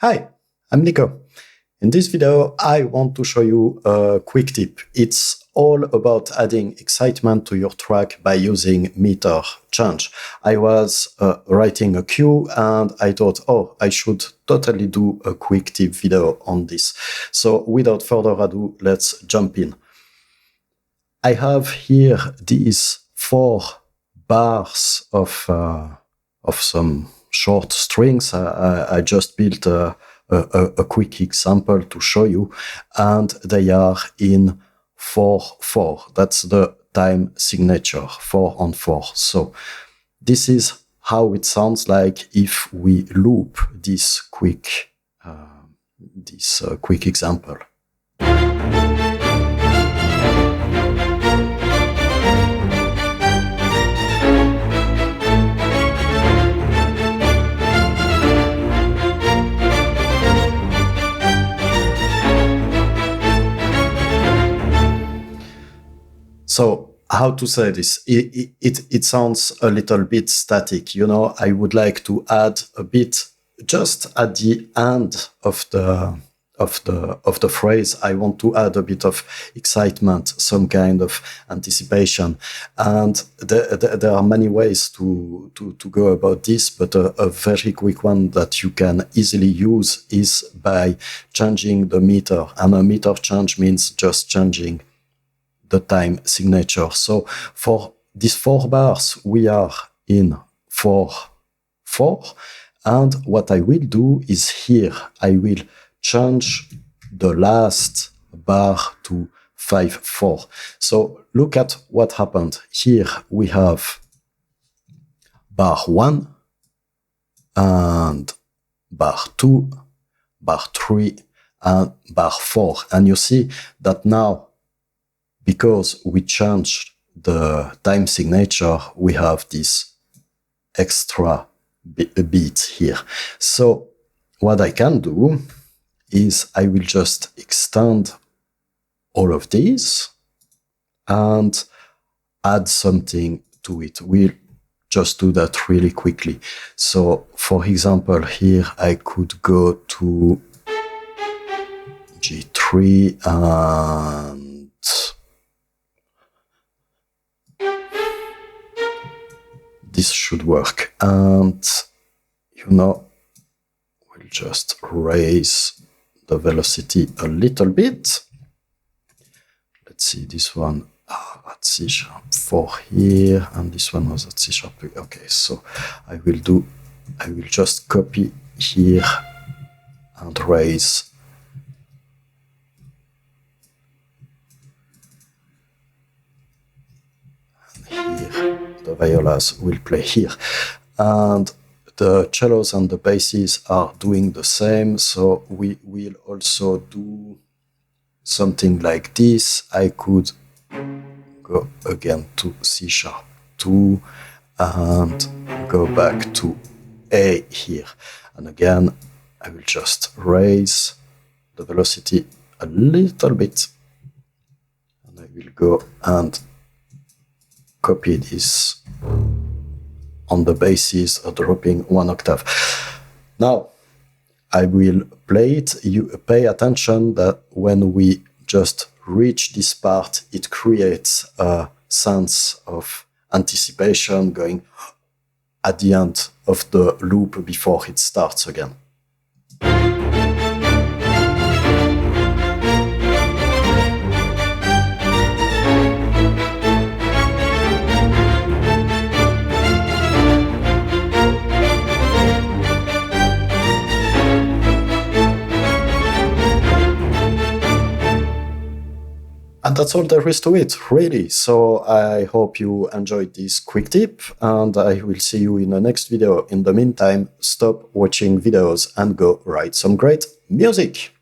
Hi, I'm Nico. In this video, I want to show you a quick tip. It's all about adding excitement to your track by using meter change. I was writing a cue and I thought, oh, I should totally do a quick tip video on this. So without further ado, let's jump in. I have here these 4 bars of some short strings. I just built a quick example to show you, and they are in 4/4. That's the time signature, 4 on 4. So this is how it sounds like if we loop this quick example. So how to say this? It sounds a little bit static. You know, I would like to add a bit just at the end of the phrase. I want to add a bit of excitement, some kind of anticipation. And there are many ways to go about this, but a very quick one that you can easily use is by changing the meter. And a meter change means just changing the time signature. So for these 4 bars, we are in 4/4. And what I will do is here, I will change the last bar to 5/4. So look at what happened. Here we have bar 1 and bar 2, bar 3, and bar 4. And you see that now, because we changed the time signature, we have this extra beat here. So what I can do is I will just extend all of these and add something to it. We'll just do that really quickly. So for example, here I could go to G3 and this should work. And, you know, we'll just raise the velocity a little bit. Let's see, this one at C#4 here, and this one was at C#3. Okay, so I will just copy here and raise. And here the violas will play here, and the cellos and the basses are doing the same. So we will also do something like this. I could go again to C#2 and go back to A here, and again I will just raise the velocity a little bit, and I will go and copy this on the basis of dropping 1 octave. Now I will play it. You pay attention that when we just reach this part, it creates a sense of anticipation going at the end of the loop before it starts again. And that's all there is to it, really. So I hope you enjoyed this quick tip, and I will see you in the next video. In the meantime, stop watching videos and go write some great music.